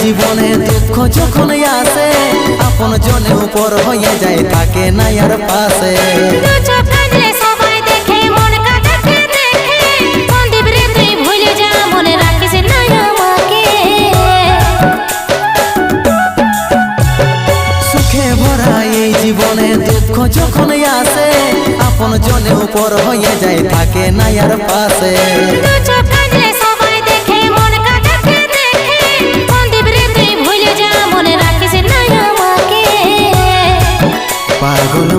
জীবনে দুঃখ যখন আসে আপন জনে উপর হয়ে যায় থাকে না আর পাশে। সবাই দেখে মন কাঁদাকে দেখে সন্দীপ রে তুই ভুলে যা মনে রাখিস না আমাকে। সুখে ভরা এই জীবনে দুঃখ যখন আসে আপন জনে উপর হয়ে যায় থাকে না আর পাশে। সবাই দেখে মন কাঁদাকে দেখে সন্দীপ রে তুই ভুলে যা মনে রাখিস না আমাকে। পাগল